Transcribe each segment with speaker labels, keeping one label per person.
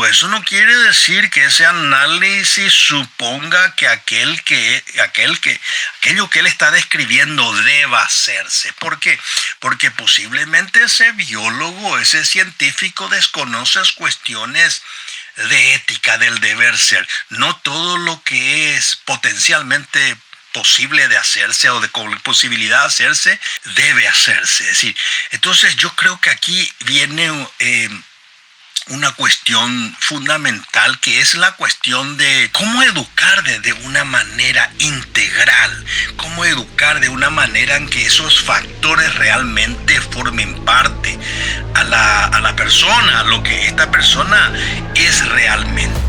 Speaker 1: eso no quiere decir que ese análisis suponga que aquello que él está describiendo deba hacerse. ¿Por qué? Porque posiblemente ese biólogo, ese científico desconoce las cuestiones de ética, del deber ser. No todo lo que es potencialmente posible de hacerse o de posibilidad de hacerse debe hacerse. Es decir, entonces yo creo que aquí viene una cuestión fundamental, que es la cuestión de cómo educar de una manera integral, cómo educar de una manera en que esos factores realmente formen parte a la persona, a lo que esta persona es realmente.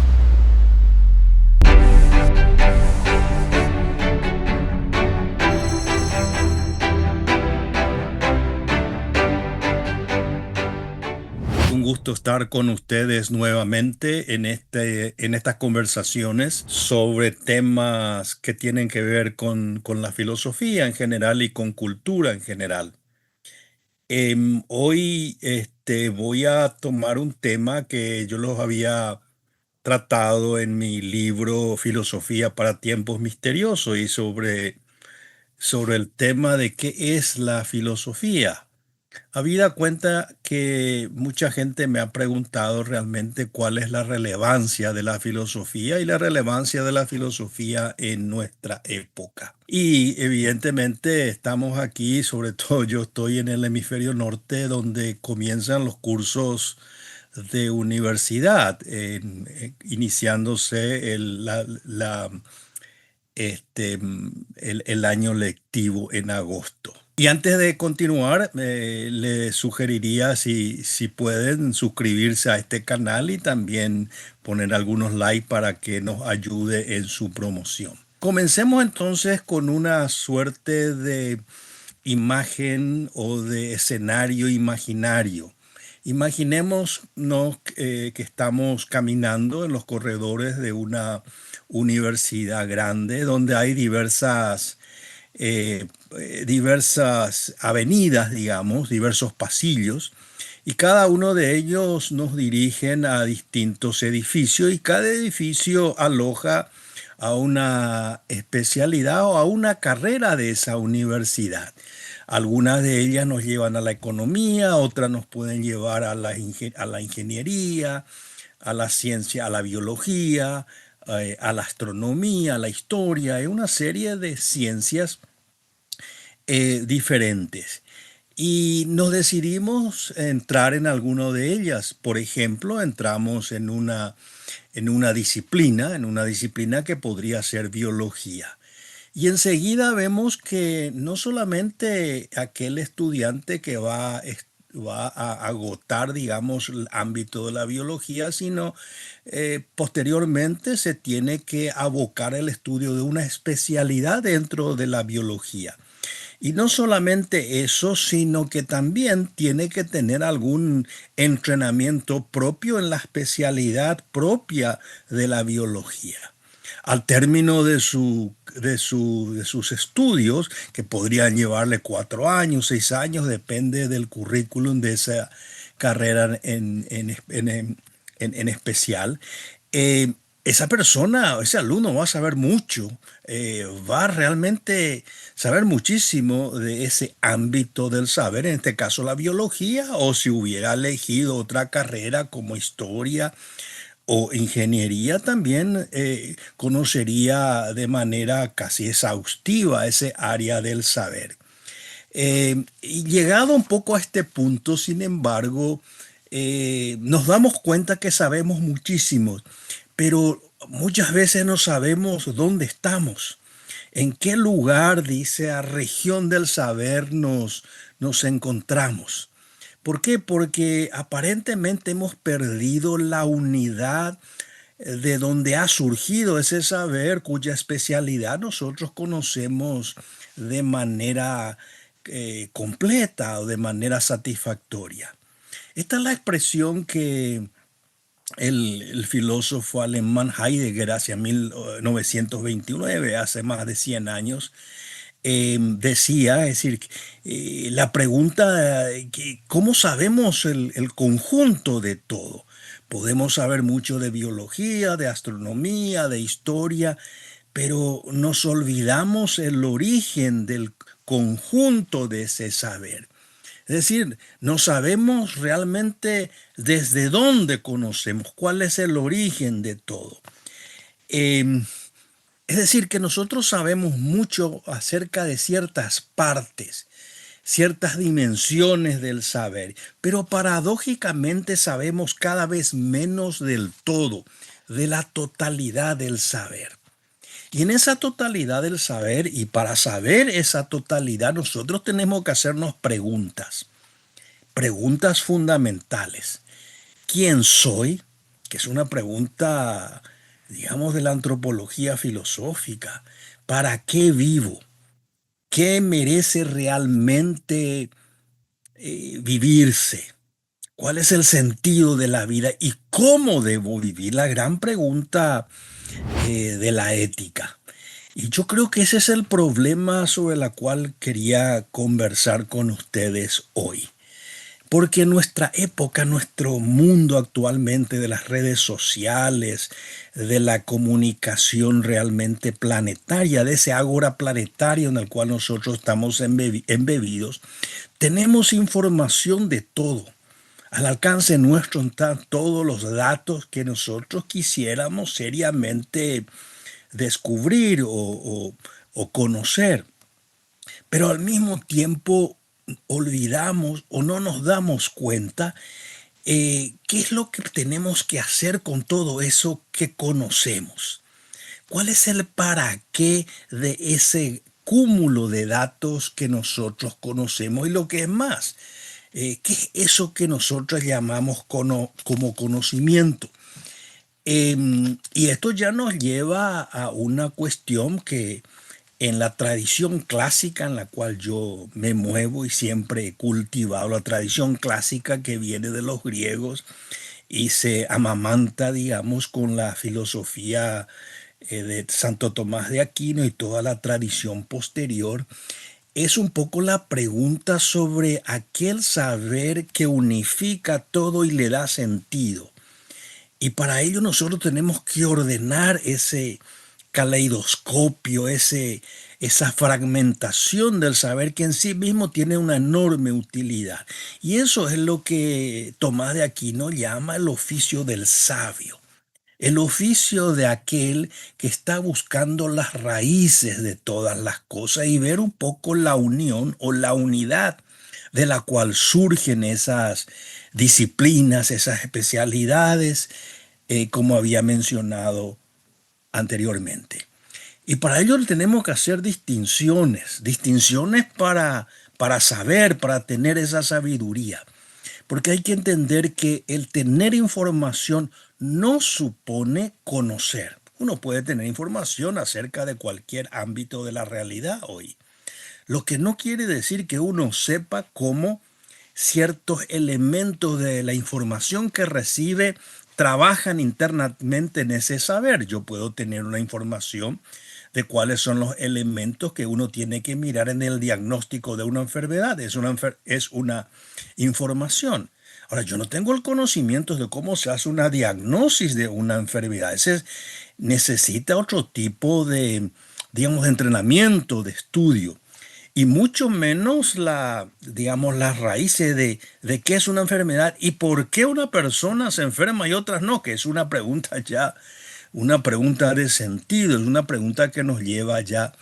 Speaker 1: Un gusto estar con ustedes nuevamente en estas conversaciones sobre temas que tienen que ver con la filosofía en general y con cultura en general. Hoy voy a tomar un tema que yo los había tratado en mi libro Filosofía para tiempos misteriosos, y sobre el tema de qué es la filosofía. Habida cuenta que mucha gente me ha preguntado realmente cuál es la relevancia de la filosofía y la relevancia de la filosofía en nuestra época. Y evidentemente estamos aquí, sobre todo yo estoy en el hemisferio norte, donde comienzan los cursos de universidad, iniciándose el año lectivo en agosto. Y antes de continuar, les sugeriría si pueden suscribirse a este canal y también poner algunos likes para que nos ayude en su promoción. Comencemos entonces con una suerte de imagen o de escenario imaginario. Imaginémonos que estamos caminando en los corredores de una universidad grande donde hay diversas avenidas, digamos, diversos pasillos, y cada uno de ellos nos dirigen a distintos edificios, y cada edificio aloja a una especialidad o a una carrera de esa universidad. Algunas de ellas nos llevan a la economía, otras nos pueden llevar a a la ingeniería, a la ciencia, a la biología, a la astronomía, a la historia, hay una serie de ciencias diferentes. Y nos decidimos entrar en alguno de ellas. Por ejemplo, entramos en una disciplina que podría ser biología. Y enseguida vemos que no solamente aquel estudiante que va a agotar, digamos, el ámbito de la biología, sino posteriormente se tiene que abocar al estudio de una especialidad dentro de la biología. Y no solamente eso, sino que también tiene que tener algún entrenamiento propio en la especialidad propia de la biología. Al término de sus estudios, que podrían llevarle 4 años, 6 años, depende del currículum de esa carrera en especial, esa persona, ese alumno va a saber mucho, va a realmente saber muchísimo de ese ámbito del saber, en este caso la biología, o si hubiera elegido otra carrera como historia o ingeniería, también conocería de manera casi exhaustiva ese área del saber. Y llegado un poco a este punto, sin embargo, nos damos cuenta que sabemos muchísimo, pero muchas veces no sabemos dónde estamos, en qué lugar de esa región del saber nos encontramos. ¿Por qué? Porque aparentemente hemos perdido la unidad de donde ha surgido ese saber cuya especialidad nosotros conocemos de manera completa o de manera satisfactoria. Esta es la expresión que el filósofo alemán Heidegger hacia 1929, hace más de 100 años, decía, es decir, la pregunta, ¿cómo sabemos el conjunto de todo? Podemos saber mucho de biología, de astronomía, de historia, pero nos olvidamos el origen del conjunto de ese saber. Es decir, no sabemos realmente desde dónde conocemos, cuál es el origen de todo. Em, es decir, que nosotros sabemos mucho acerca de ciertas partes, ciertas dimensiones del saber, pero paradójicamente sabemos cada vez menos del todo, de la totalidad del saber. Y en esa totalidad del saber, y para saber esa totalidad, nosotros tenemos que hacernos preguntas, preguntas fundamentales. ¿Quién soy? Que es una pregunta, digamos, de la antropología filosófica. ¿Para qué vivo? ¿Qué merece realmente vivirse? ¿Cuál es el sentido de la vida y cómo debo vivir? La gran pregunta de la ética. Y yo creo que ese es el problema sobre el cual quería conversar con ustedes hoy. Porque en nuestra época, nuestro mundo actualmente de las redes sociales, de la comunicación realmente planetaria, de ese ágora planetario en el cual nosotros estamos embebidos, tenemos información de todo. Al alcance nuestro están todos los datos que nosotros quisiéramos seriamente descubrir o conocer. Pero al mismo tiempo olvidamos o no nos damos cuenta qué es lo que tenemos que hacer con todo eso que conocemos. ¿Cuál es el para qué de ese cúmulo de datos que nosotros conocemos? Y lo que es más, ¿qué es eso que nosotros llamamos como conocimiento? Y esto ya nos lleva a una cuestión que en la tradición clásica en la cual yo me muevo y siempre he cultivado, la tradición clásica que viene de los griegos y se amamanta, digamos, con la filosofía de Santo Tomás de Aquino y toda la tradición posterior, es un poco la pregunta sobre aquel saber que unifica todo y le da sentido. Y para ello nosotros tenemos que ordenar ese caleidoscopio, esa fragmentación del saber que en sí mismo tiene una enorme utilidad. Y eso es lo que Tomás de Aquino llama el oficio del sabio. El oficio de aquel que está buscando las raíces de todas las cosas y ver un poco la unión o la unidad de la cual surgen esas disciplinas, esas especialidades, como había mencionado anteriormente. Y para ello tenemos que hacer distinciones, distinciones para saber, para tener esa sabiduría. Porque hay que entender que el tener información no supone conocer. Uno puede tener información acerca de cualquier ámbito de la realidad hoy. Lo que no quiere decir que uno sepa cómo ciertos elementos de la información que recibe trabajan internamente en ese saber. Yo puedo tener una información de cuáles son los elementos que uno tiene que mirar en el diagnóstico de una enfermedad. Es una información. Ahora, yo no tengo el conocimiento de cómo se hace una diagnosis de una enfermedad. Ese necesita otro tipo de, digamos, de entrenamiento, de estudio y mucho menos digamos, las raíces de qué es una enfermedad y por qué una persona se enferma y otras no, que es una pregunta ya, una pregunta de sentido, es una pregunta que nos lleva ya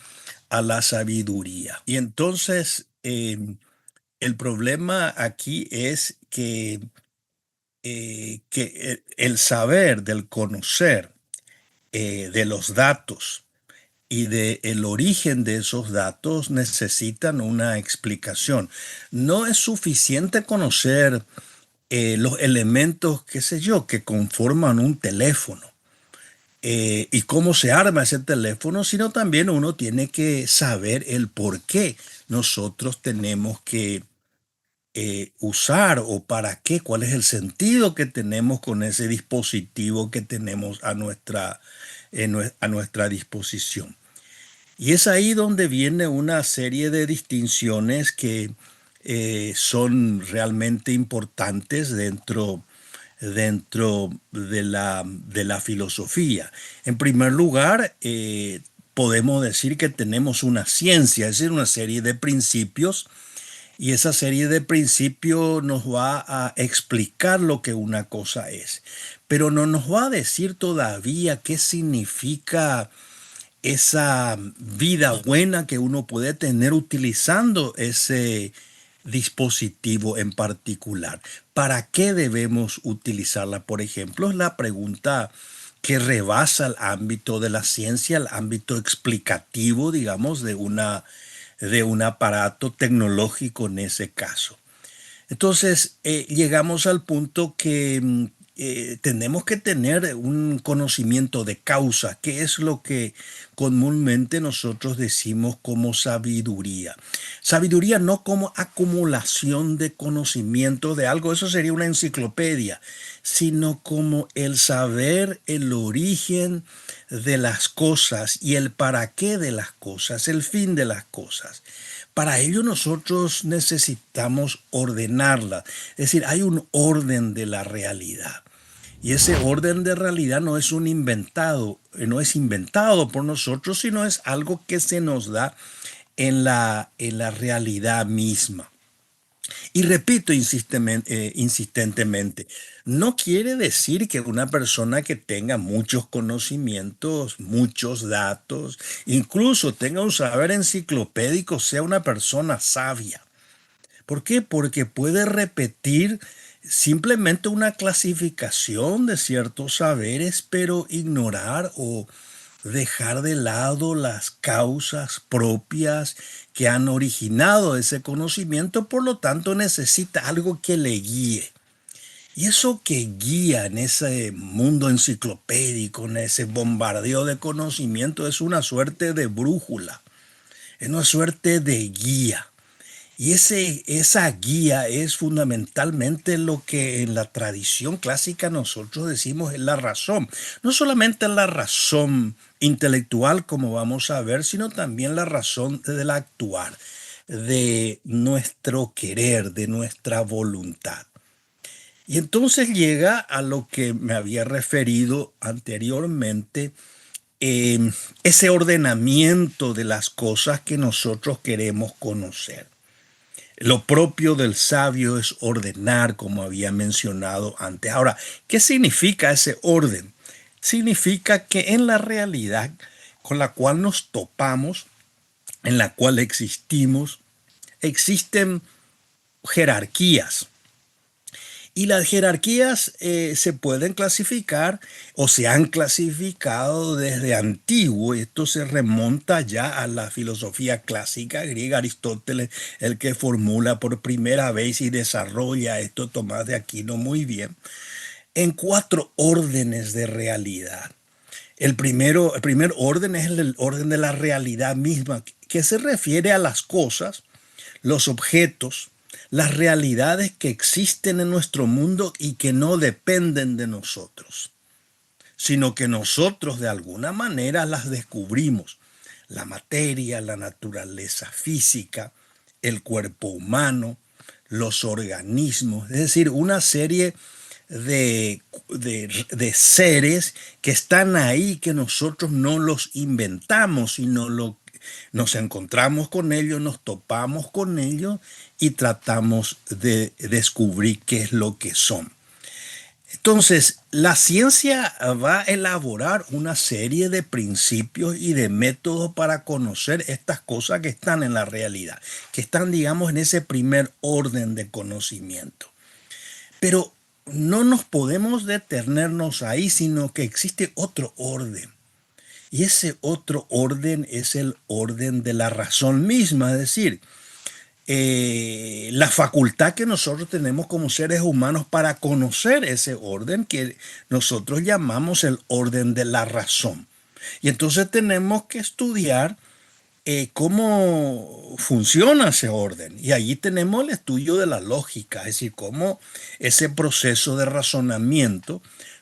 Speaker 1: a la sabiduría. Y entonces, el problema aquí es que el saber del conocer de los datos, y de el origen de esos datos necesitan una explicación. No es suficiente conocer los elementos, qué sé yo, que conforman un teléfono y cómo se arma ese teléfono, sino también uno tiene que saber el por qué nosotros tenemos que usar o para qué, cuál es el sentido que tenemos con ese dispositivo que tenemos a nuestra disposición. Y es ahí donde viene una serie de distinciones que son realmente importantes dentro dentro de la filosofía. En primer lugar, podemos decir que tenemos una ciencia, es decir, una serie de principios, y esa serie de principios nos va a explicar lo que una cosa es, pero no nos va a decir todavía qué significa esa vida buena que uno puede tener utilizando ese dispositivo en particular. ¿Para qué debemos utilizarla? Por ejemplo, es la pregunta que rebasa el ámbito de la ciencia, el ámbito explicativo, digamos, de un aparato tecnológico en ese caso. Entonces, llegamos al punto que tenemos que tener un conocimiento de causa, que es lo que comúnmente nosotros decimos como sabiduría. Sabiduría no como acumulación de conocimiento de algo, eso sería una enciclopedia, sino como el saber el origen de las cosas y el para qué de las cosas, el fin de las cosas. Para ello nosotros necesitamos ordenarla, es decir, hay un orden de la realidad. Y ese orden de realidad no es un inventado, no es inventado por nosotros, sino es algo que se nos da en la realidad misma. Y repito insistentemente, no quiere decir que una persona que tenga muchos conocimientos, muchos datos, incluso tenga un saber enciclopédico, sea una persona sabia. ¿Por qué? Porque puede repetir simplemente una clasificación de ciertos saberes, pero ignorar o dejar de lado las causas propias que han originado ese conocimiento, por lo tanto necesita algo que le guíe. Y eso que guía en ese mundo enciclopédico, en ese bombardeo de conocimiento, es una suerte de brújula, es una suerte de guía. Y esa guía es fundamentalmente lo que en la tradición clásica nosotros decimos es la razón. No solamente la razón intelectual, como vamos a ver, sino también la razón del actuar, de nuestro querer, de nuestra voluntad. Y entonces llega a lo que me había referido anteriormente, ese ordenamiento de las cosas que nosotros queremos conocer. Lo propio del sabio es ordenar, como había mencionado antes. Ahora, ¿qué significa ese orden? Significa que en la realidad con la cual nos topamos, en la cual existimos, existen jerarquías. Y las jerarquías se pueden clasificar o se han clasificado desde antiguo. Esto se remonta ya a la filosofía clásica griega, Aristóteles, el que formula por primera vez y desarrolla esto, Tomás de Aquino, muy bien, en 4 órdenes de realidad. El primer orden es el orden de la realidad misma, que se refiere a las cosas, los objetos, las realidades que existen en nuestro mundo y que no dependen de nosotros, sino que nosotros de alguna manera las descubrimos. La materia, la naturaleza física, el cuerpo humano, los organismos, es decir, una serie de seres que están ahí, que nosotros no los inventamos, sino nos encontramos con ellos, nos topamos con ellos y tratamos de descubrir qué es lo que son. Entonces, la ciencia va a elaborar una serie de principios y de métodos para conocer estas cosas que están en la realidad, que están, digamos, en ese primer orden de conocimiento. Pero no nos podemos detenernos ahí, sino que existe otro orden. Y ese otro orden es el orden de la razón misma, es decir, la facultad que nosotros tenemos como seres humanos para conocer ese orden que nosotros llamamos el orden de la razón. Y entonces tenemos que estudiar cómo funciona ese orden. Y allí tenemos el estudio de la lógica, es decir, cómo ese proceso de razonamiento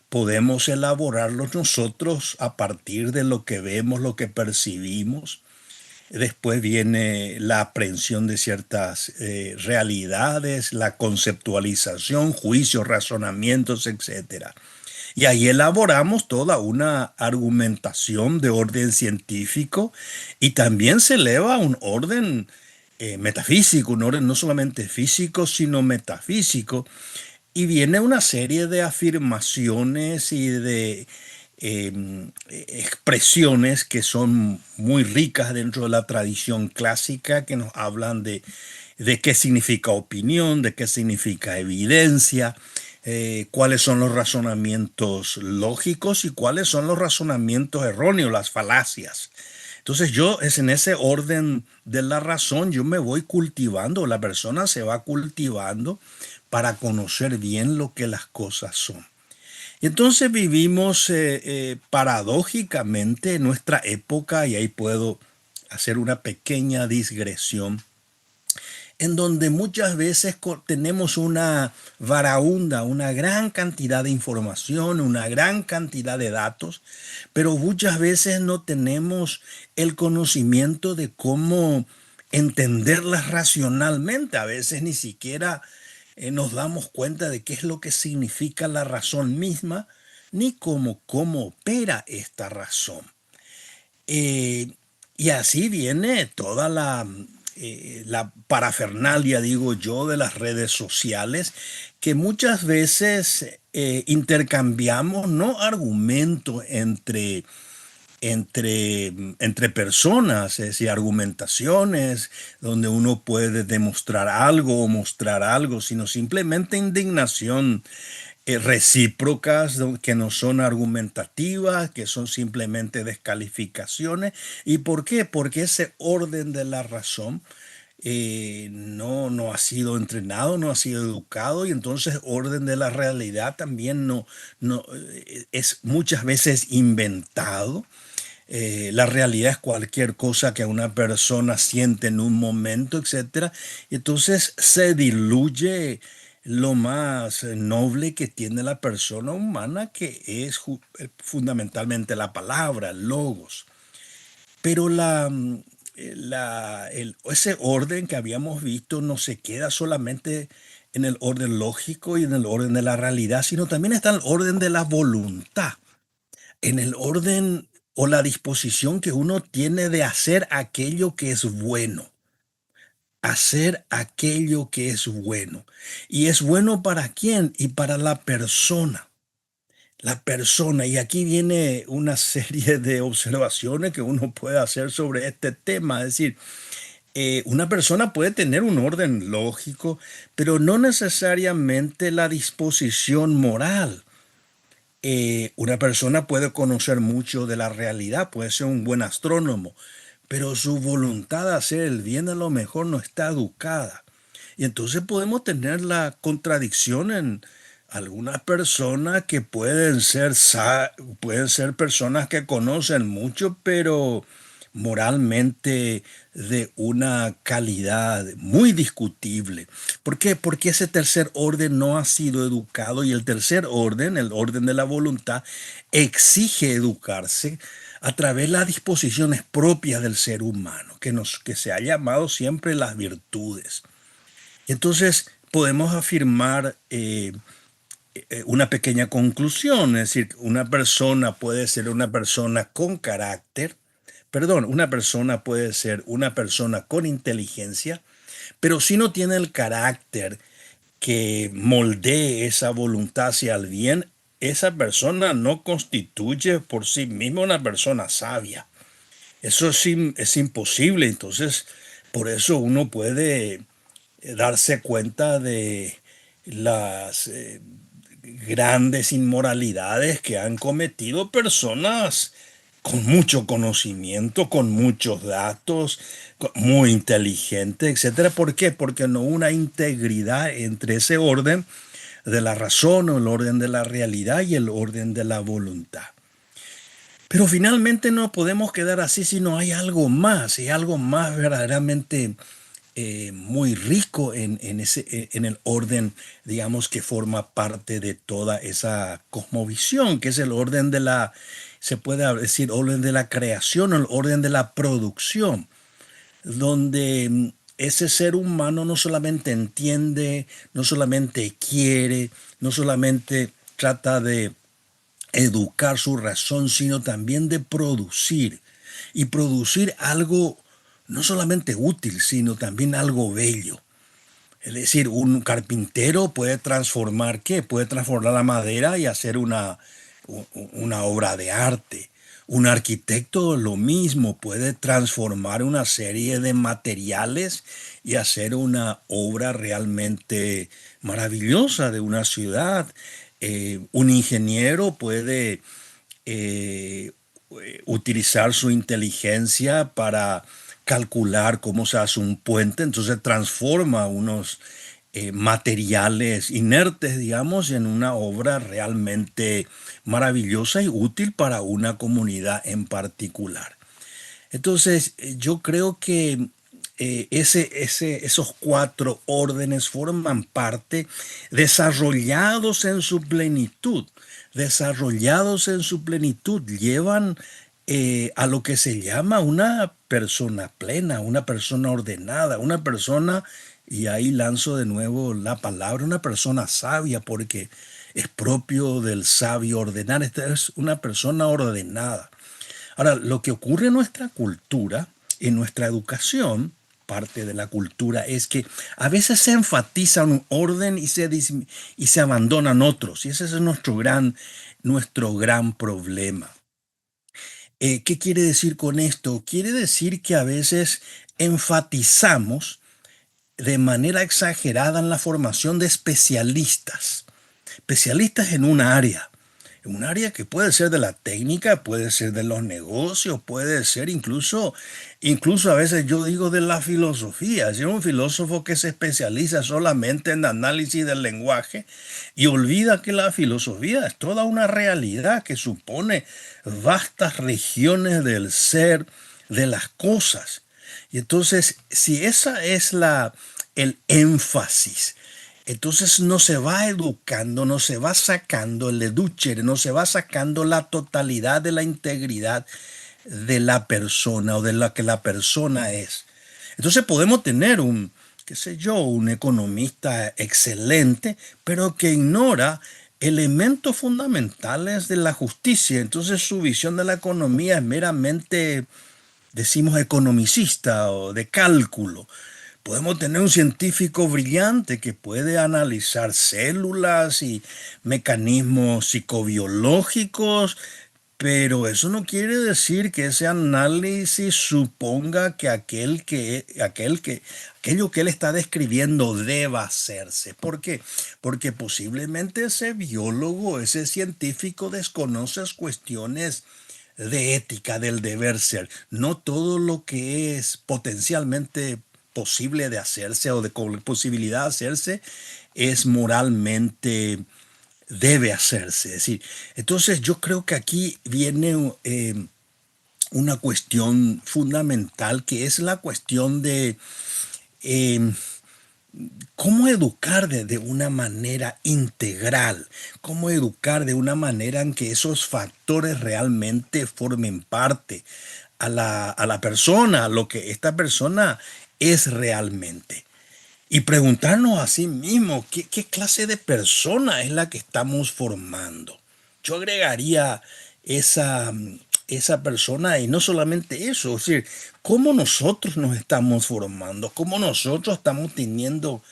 Speaker 1: podemos elaborarlo nosotros a partir de lo que vemos, lo que percibimos, después viene la aprehensión de ciertas realidades, la conceptualización, juicios, razonamientos, etcétera. Y ahí elaboramos toda una argumentación de orden científico y también se eleva a un orden metafísico, un orden no solamente físico, sino metafísico. Y viene una serie de afirmaciones y de expresiones que son muy ricas dentro de la tradición clásica, que nos hablan de qué significa opinión, de qué significa evidencia, cuáles son los razonamientos lógicos y cuáles son los razonamientos erróneos, las falacias. Entonces yo es en ese orden de la razón, yo me voy cultivando, la persona se va cultivando para conocer bien lo que las cosas son. Y entonces vivimos paradójicamente nuestra época, y ahí puedo hacer una pequeña digresión, en donde muchas veces tenemos una varaunda, una gran cantidad de información, una gran cantidad de datos, pero muchas veces no tenemos el conocimiento de cómo entenderlas racionalmente. A veces ni siquiera nos damos cuenta de qué es lo que significa la razón misma, ni cómo opera esta razón. Eh, y así viene toda la parafernalia, digo yo, de las redes sociales, que muchas veces intercambiamos no argumentos entre personas, es decir, argumentaciones donde uno puede demostrar algo o mostrar algo, sino simplemente indignación recíprocas que no son argumentativas, que son simplemente descalificaciones. ¿Y por qué? Porque ese orden de la razón no ha sido entrenado, no ha sido educado, y entonces orden de la realidad también es muchas veces inventado. La realidad es cualquier cosa que una persona siente en un momento, etcétera. Y entonces se diluye lo más noble que tiene la persona humana, que es fundamentalmente la palabra, el logos. Pero ese orden que habíamos visto no se queda solamente en el orden lógico y en el orden de la realidad, sino también está en el orden de la voluntad, en el orden o la disposición que uno tiene de hacer aquello que es bueno, hacer aquello que es bueno. ¿Y es bueno para quién? Y para la persona. La persona, y aquí viene una serie de observaciones que uno puede hacer sobre este tema. Es decir, una persona puede tener un orden lógico, pero no necesariamente la disposición moral. Una persona puede conocer mucho de la realidad, puede ser un buen astrónomo, pero su voluntad de hacer el bien a lo mejor no está educada. Y entonces podemos tener la contradicción en algunas personas que pueden ser personas que conocen mucho, pero moralmente de una calidad muy discutible. ¿Por qué? Porque ese tercer orden no ha sido educado, y el tercer orden, el orden de la voluntad, exige educarse a través de las disposiciones propias del ser humano, que se ha llamado siempre las virtudes. Entonces podemos afirmar una pequeña conclusión, es decir, una persona puede ser una persona con carácter, perdón, una persona puede ser una persona con inteligencia, pero si no tiene el carácter que moldee esa voluntad hacia el bien, esa persona no constituye por sí misma una persona sabia. Eso es imposible. Entonces, por eso uno puede darse cuenta de las grandes inmoralidades que han cometido personas con mucho conocimiento, con muchos datos, muy inteligente, etcétera. ¿Por qué? Porque no hubo una integridad entre ese orden de la razón o el orden de la realidad y el orden de la voluntad. Pero finalmente no podemos quedar así, sino hay algo más, y algo más verdaderamente muy rico en el orden, digamos, que forma parte de toda esa cosmovisión, que es el orden se puede decir, orden de la creación o el orden de la producción. donde ese ser humano no solamente entiende, no solamente quiere, no solamente trata de educar su razón, sino también de producir. Y producir algo no solamente útil, sino también algo bello. Es decir, un carpintero puede transformar, ¿qué? Puede transformar la madera y hacer una obra de arte. Un arquitecto lo mismo, puede transformar una serie de materiales y hacer una obra realmente maravillosa de una ciudad. Un ingeniero puede eh, utilizar su inteligencia para calcular cómo se hace un puente, entonces transforma unos materiales inertes, digamos, en una obra realmente maravillosa y útil para una comunidad en particular. Entonces, yo creo que esos cuatro órdenes forman parte, desarrollados en su plenitud, llevan a lo que se llama una persona plena, una persona ordenada, una persona, y ahí lanzo de nuevo la palabra, una persona sabia, porque es propio del sabio ordenar. Esta es una persona ordenada. Ahora, lo que ocurre en nuestra cultura, en nuestra educación, parte de la cultura, es que a veces se enfatiza un orden y se abandonan otros. Y ese es nuestro gran problema. ¿Qué quiere decir con esto? Quiere decir que a veces enfatizamos de manera exagerada en la formación de especialistas en un área que puede ser de la técnica, puede ser de los negocios, puede ser incluso a veces yo digo de la filosofía. Si un filósofo que se especializa solamente en análisis del lenguaje y olvida que la filosofía es toda una realidad que supone vastas regiones del ser, de las cosas. Y entonces, si esa es el énfasis, entonces no se va educando, no se va sacando el educhere, no se va sacando la totalidad de la integridad de la persona o de lo que la persona es. Entonces podemos tener qué sé yo, un economista excelente, pero que ignora elementos fundamentales de la justicia. Entonces su visión de la economía es meramente, decimos, economicista o de cálculo. Podemos tener un científico brillante que puede analizar células y mecanismos psicobiológicos, pero eso no quiere decir que ese análisis suponga que aquello que él está describiendo deba hacerse. ¿Por qué? Porque posiblemente ese biólogo, ese científico desconoce cuestiones de ética, del deber ser. No todo lo que es potencialmente posible de hacerse o de posibilidad de hacerse es moralmente debe hacerse. Es decir, entonces yo creo que aquí viene una cuestión fundamental, que es la cuestión de eh, cómo educar de una manera integral, cómo educar de una manera en que esos factores realmente formen parte a la persona, a lo que esta persona es realmente. Y preguntarnos a sí mismo, ¿qué clase de persona es la que estamos formando? Yo agregaría esa, esa persona, y no solamente eso, es decir, cómo nosotros nos estamos formando, cómo nosotros estamos teniendo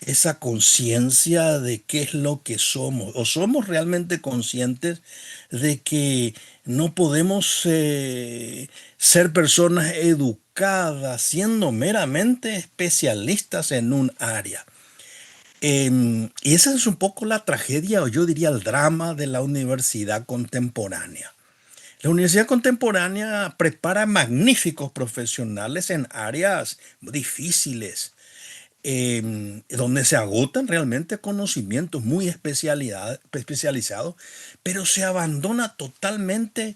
Speaker 1: esa conciencia de qué es lo que somos, o somos realmente conscientes de que no podemos ser personas educadas siendo meramente especialistas en un área. Y esa es un poco la tragedia, o yo diría el drama de la universidad contemporánea. La universidad contemporánea prepara magníficos profesionales en áreas difíciles, donde se agotan realmente conocimientos muy especializados, pero se abandona totalmente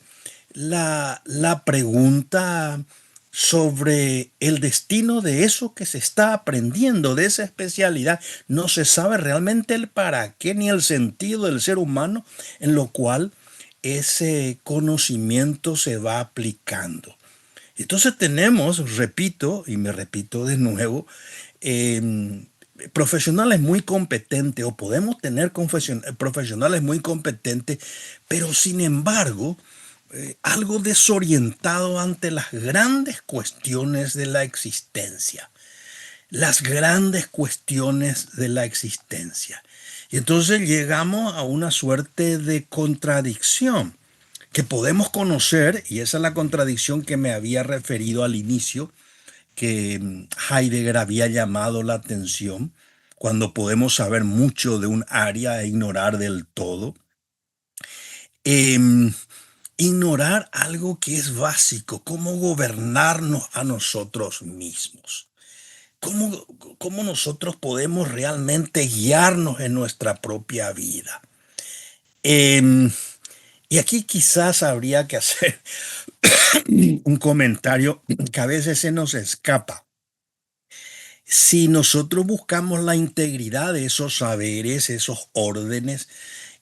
Speaker 1: la pregunta sobre el destino de eso que se está aprendiendo, de esa especialidad. No se sabe realmente el para qué ni el sentido del ser humano en lo cual ese conocimiento se va aplicando. Entonces tenemos, repito, y me repito de nuevo, em, profesionales muy competentes, o podemos tener profesionales muy competentes, pero sin embargo, algo desorientado ante las grandes cuestiones de la existencia, las grandes cuestiones de la existencia. Y entonces llegamos a una suerte de contradicción que podemos conocer, y esa es la contradicción que me había referido al inicio, que Heidegger había llamado la atención, cuando podemos saber mucho de un área e ignorar del todo. Em, Ignorar algo que es básico, cómo gobernarnos a nosotros mismos. ¿Cómo, cómo nosotros podemos realmente guiarnos en nuestra propia vida? Em, y aquí quizás habría que hacer un comentario que a veces se nos escapa. Si nosotros buscamos la integridad de esos saberes, esos órdenes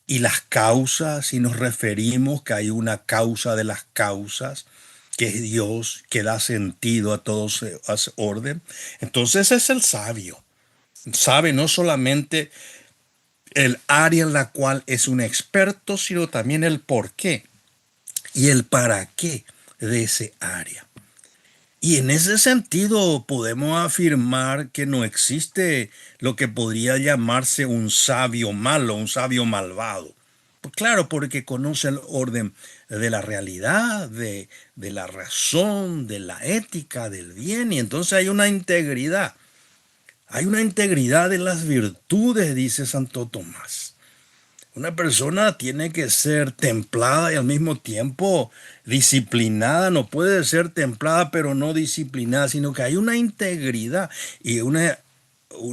Speaker 1: y las causas, si nos referimos que hay una causa de las causas, que es Dios, que da sentido a todo ese orden, entonces es el sabio. Sabe no solamente el área en la cual es un experto, sino también el por qué y el para qué de ese área. Y en ese sentido podemos afirmar que no existe lo que podría llamarse un sabio malo, un sabio malvado. Pues claro, porque conoce el orden de la realidad, de la razón, de la ética, del bien, y entonces hay una integridad. Hay una integridad de las virtudes, dice Santo Tomás. Una persona tiene que ser templada y al mismo tiempo disciplinada. No puede ser templada pero no disciplinada, sino que hay una integridad. Y un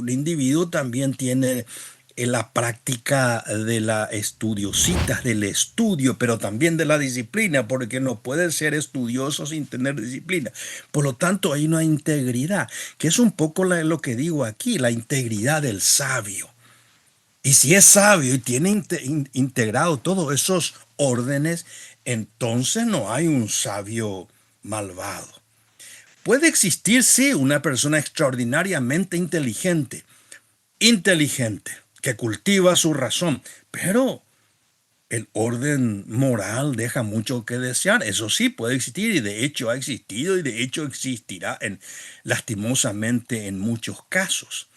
Speaker 1: individuo también tiene la práctica de la estudiositas, del estudio, pero también de la disciplina, porque no puede ser estudioso sin tener disciplina. Por lo tanto, hay una integridad, que es un poco lo que digo aquí, la integridad del sabio. Y si es sabio y tiene integrado todos esos órdenes, entonces no hay un sabio malvado. Puede existir, sí, una persona extraordinariamente inteligente, que cultiva su razón, pero el orden moral deja mucho que desear. Eso sí puede existir y de hecho ha existido y de hecho existirá lastimosamente en muchos casos.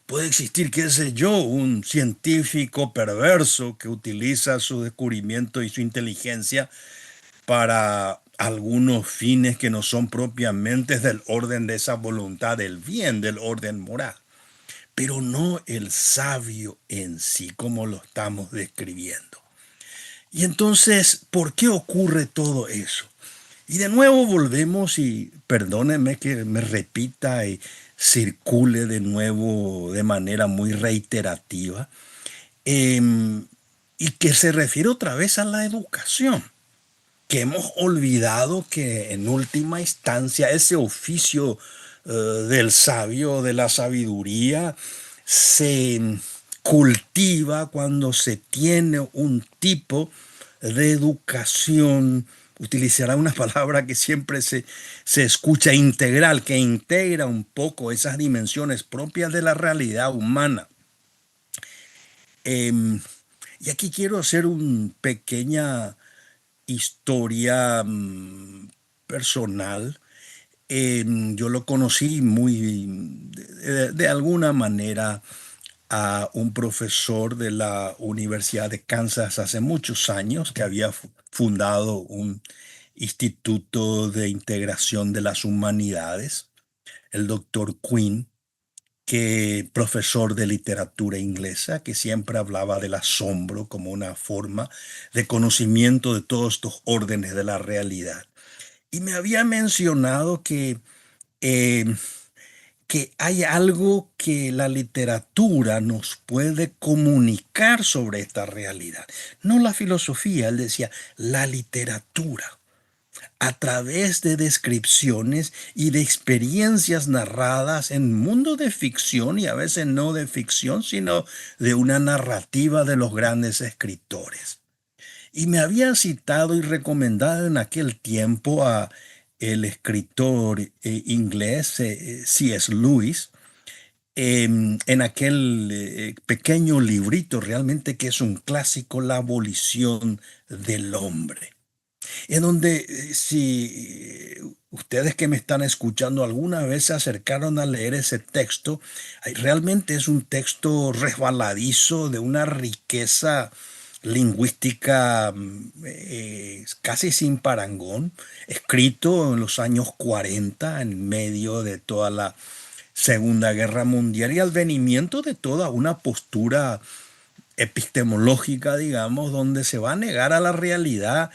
Speaker 1: Puede existir, qué sé yo, un científico perverso que utiliza su descubrimiento y su inteligencia para algunos fines que no son propiamente del orden de esa voluntad del bien, del orden moral, pero no el sabio en sí, como lo estamos describiendo. Y entonces, ¿por qué ocurre todo eso? Y de nuevo volvemos, y perdónenme que me repita y circule de nuevo de manera muy reiterativa, em, y que se refiere otra vez a la educación, que hemos olvidado que en última instancia ese oficio del sabio, de la sabiduría, se cultiva cuando se tiene un tipo de educación. Utilizará una palabra que siempre se escucha: integral, que integra un poco esas dimensiones propias de la realidad humana. Em, y aquí quiero hacer una pequeña historia personal. Yo lo conocí muy, de alguna manera, a un profesor de la Universidad de Kansas hace muchos años, que había fundado un instituto de integración de las humanidades, el doctor Quinn, que profesor de literatura inglesa, que siempre hablaba del asombro como una forma de conocimiento de todos estos órdenes de la realidad. Y me había mencionado eh, que hay algo que la literatura nos puede comunicar sobre esta realidad. No la filosofía, él decía, la literatura, a través de descripciones y de experiencias narradas en mundo de ficción, y a veces no de ficción, sino de una narrativa de los grandes escritores. Y me había citado y recomendado en aquel tiempo a el escritor inglés C.S. Lewis, en aquel pequeño librito realmente que es un clásico, La abolición del hombre. En donde si ustedes que me están escuchando alguna vez se acercaron a leer ese texto, realmente es un texto resbaladizo de una riqueza lingüística casi sin parangón, escrito en los años 40 en medio de toda la Segunda Guerra Mundial y al venimiento de toda una postura epistemológica, digamos, donde se va a negar a la realidad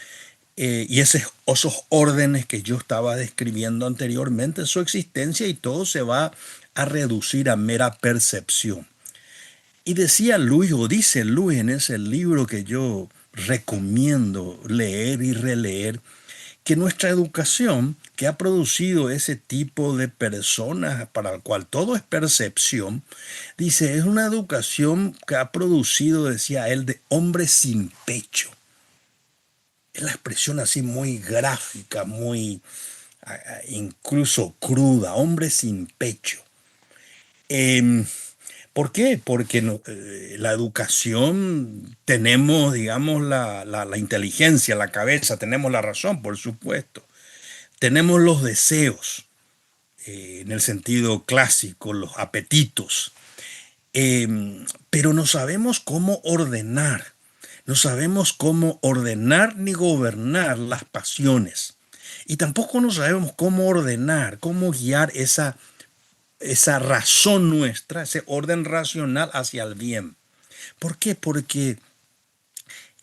Speaker 1: y esos órdenes que yo estaba describiendo anteriormente, su existencia y todo se va a reducir a mera percepción. Y decía Luis, o dice Luis en ese libro que yo recomiendo leer y releer, que nuestra educación, que ha producido ese tipo de personas para el cual todo es percepción, dice, es una educación que ha producido, decía él, de hombres sin pecho. Es la expresión así muy gráfica, muy incluso cruda, hombre sin pecho. Em, ¿Por qué? Porque la educación tenemos, digamos, la inteligencia, la cabeza, tenemos la razón, por supuesto. Tenemos los deseos, en el sentido clásico, los apetitos. Pero no sabemos cómo ordenar. No sabemos cómo ordenar ni gobernar las pasiones. Y tampoco no sabemos cómo ordenar, cómo guiar esa razón nuestra, ese orden racional hacia el bien. ¿Por qué? Porque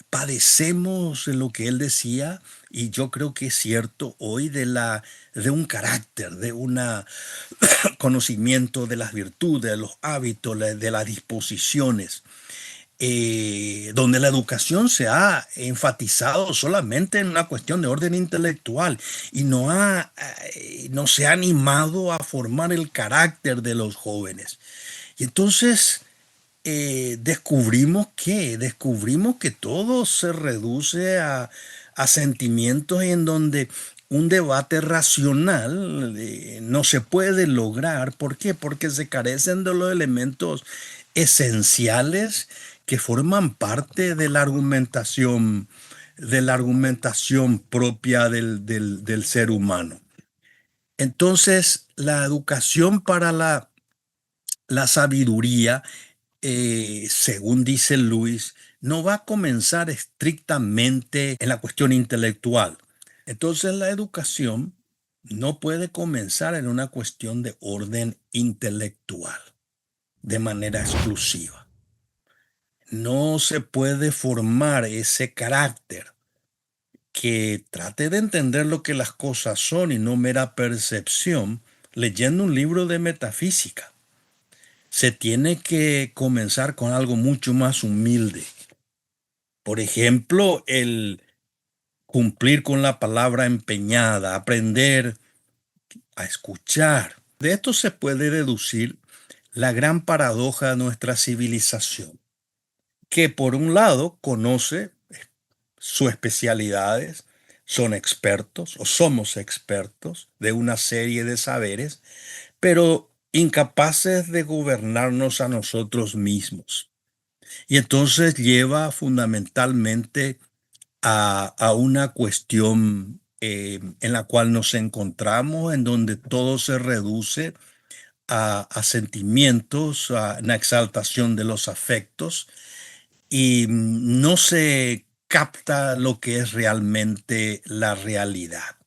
Speaker 1: padecemos de lo que él decía, y yo creo que es cierto hoy, de un carácter, de un conocimiento de las virtudes, de los hábitos, de las disposiciones, donde la educación se ha enfatizado solamente en una cuestión de orden intelectual y no se ha animado a formar el carácter de los jóvenes. Y entonces descubrimos que todo se reduce a sentimientos en donde un debate racional no se puede lograr. ¿Por qué? Porque se carecen de los elementos esenciales que forman parte de la argumentación propia del ser humano. Entonces, la educación para la sabiduría, según dice Luis, no va a comenzar estrictamente en la cuestión intelectual. Entonces la educación no puede comenzar en una cuestión de orden intelectual de manera exclusiva. No se puede formar ese carácter que trate de entender lo que las cosas son y no mera percepción leyendo un libro de metafísica. Se tiene que comenzar con algo mucho más humilde. Por ejemplo, el cumplir con la palabra empeñada, aprender a escuchar. De esto se puede deducir la gran paradoja de nuestra civilización, que por un lado conoce sus especialidades, son expertos o somos expertos de una serie de saberes, pero incapaces de gobernarnos a nosotros mismos. Y entonces lleva fundamentalmente a una cuestión en la cual nos encontramos, en donde todo se reduce a sentimientos, a una exaltación de los afectos, y no se capta lo que es realmente la realidad.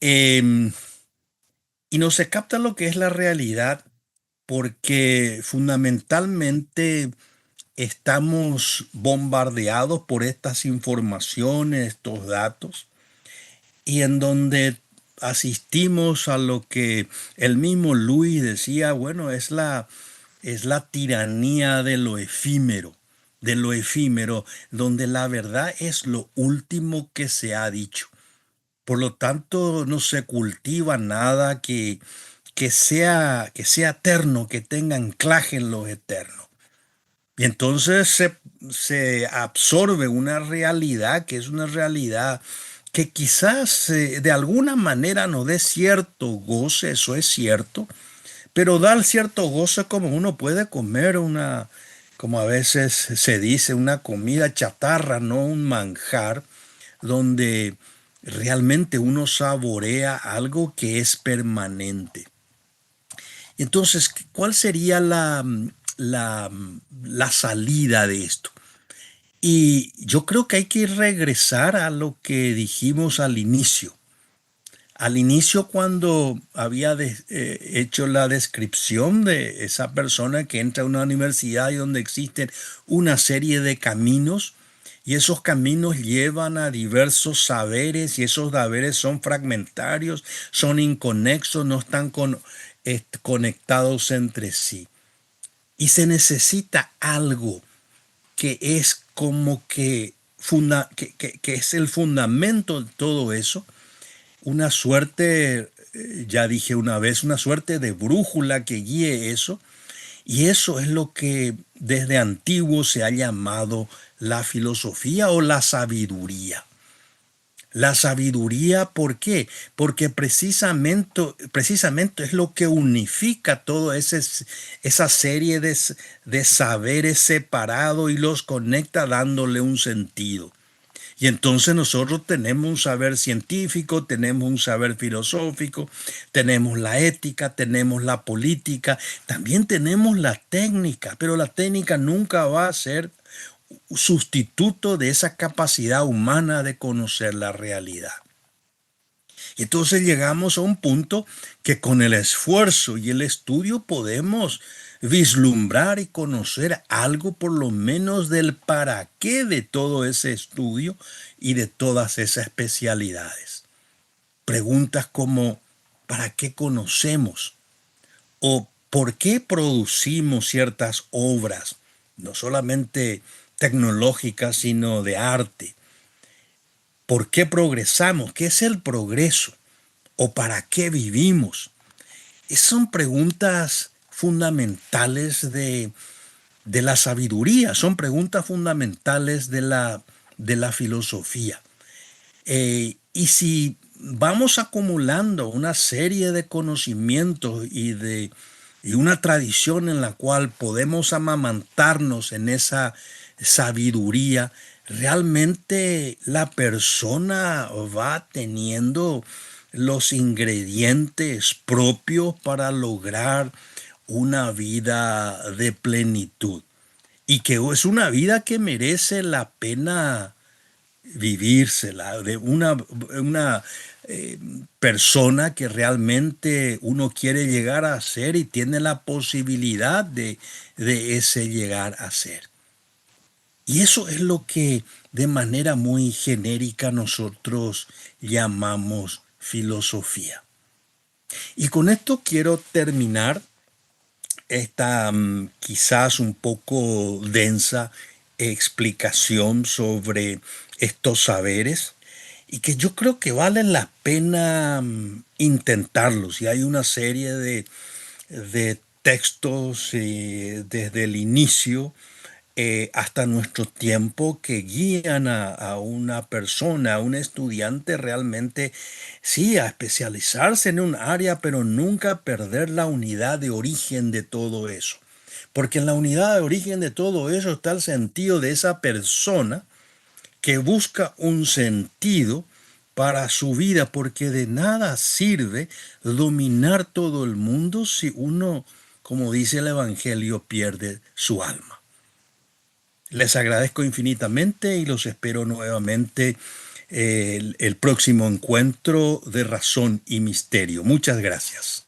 Speaker 1: Em, y no se capta lo que es la realidad porque fundamentalmente estamos bombardeados por estas informaciones, estos datos, y en donde asistimos a lo que el mismo Luis decía, bueno, es la tiranía de lo efímero, donde la verdad es lo último que se ha dicho. Por lo tanto, no se cultiva nada que sea eterno, que tenga anclaje en lo eterno. Y entonces se absorbe una realidad que es una realidad que quizás de alguna manera nos dé cierto goce, eso es cierto, pero dar cierto goce como uno puede comer una, como a veces se dice, una comida chatarra, no un manjar, donde realmente uno saborea algo que es permanente. Entonces, ¿cuál sería la salida de esto? Y yo creo que hay que regresar a lo que dijimos al inicio. Al inicio, cuando había hecho la descripción de esa persona que entra a una universidad y donde existen una serie de caminos, y esos caminos llevan a diversos saberes, y esos saberes son fragmentarios, son inconexos, no están conectados entre sí. Y se necesita algo que es como que es el fundamento de todo eso, una suerte, ya dije una vez, una suerte de brújula que guíe eso, y eso es lo que desde antiguo se ha llamado la filosofía o la sabiduría. La sabiduría, ¿por qué? Porque precisamente es lo que unifica toda esa serie de saberes separados y los conecta dándole un sentido. Y entonces nosotros tenemos un saber científico, tenemos un saber filosófico, tenemos la ética, tenemos la política, también tenemos la técnica, pero la técnica nunca va a ser sustituto de esa capacidad humana de conocer la realidad. Y entonces llegamos a un punto que con el esfuerzo y el estudio podemos vislumbrar y conocer algo por lo menos del para qué de todo ese estudio y de todas esas especialidades. Preguntas como ¿para qué conocemos? ¿O por qué producimos ciertas obras, no solamente tecnológicas, sino de arte? ¿Por qué progresamos? ¿Qué es el progreso? ¿O para qué vivimos? Esas son preguntas fundamentales de la sabiduría, son preguntas fundamentales de la filosofía. Y si vamos acumulando una serie de conocimientos y una tradición en la cual podemos amamantarnos en esa sabiduría, realmente la persona va teniendo los ingredientes propios para lograr una vida de plenitud y que es una vida que merece la pena vivírsela, de una persona que realmente uno quiere llegar a ser y tiene la posibilidad de ese llegar a ser. Y eso es lo que de manera muy genérica nosotros llamamos filosofía. Y con esto quiero terminar esta quizás un poco densa explicación sobre estos saberes y que yo creo que valen la pena intentarlos. Y hay una serie de textos desde el inicio hasta nuestro tiempo que guían a una persona, a un estudiante realmente, sí, a especializarse en un área, pero nunca perder la unidad de origen de todo eso. Porque en la unidad de origen de todo eso está el sentido de esa persona que busca un sentido para su vida, porque de nada sirve dominar todo el mundo si uno, como dice el Evangelio, pierde su alma. Les agradezco infinitamente y los espero nuevamente el próximo encuentro de Razón y Misterio. Muchas gracias.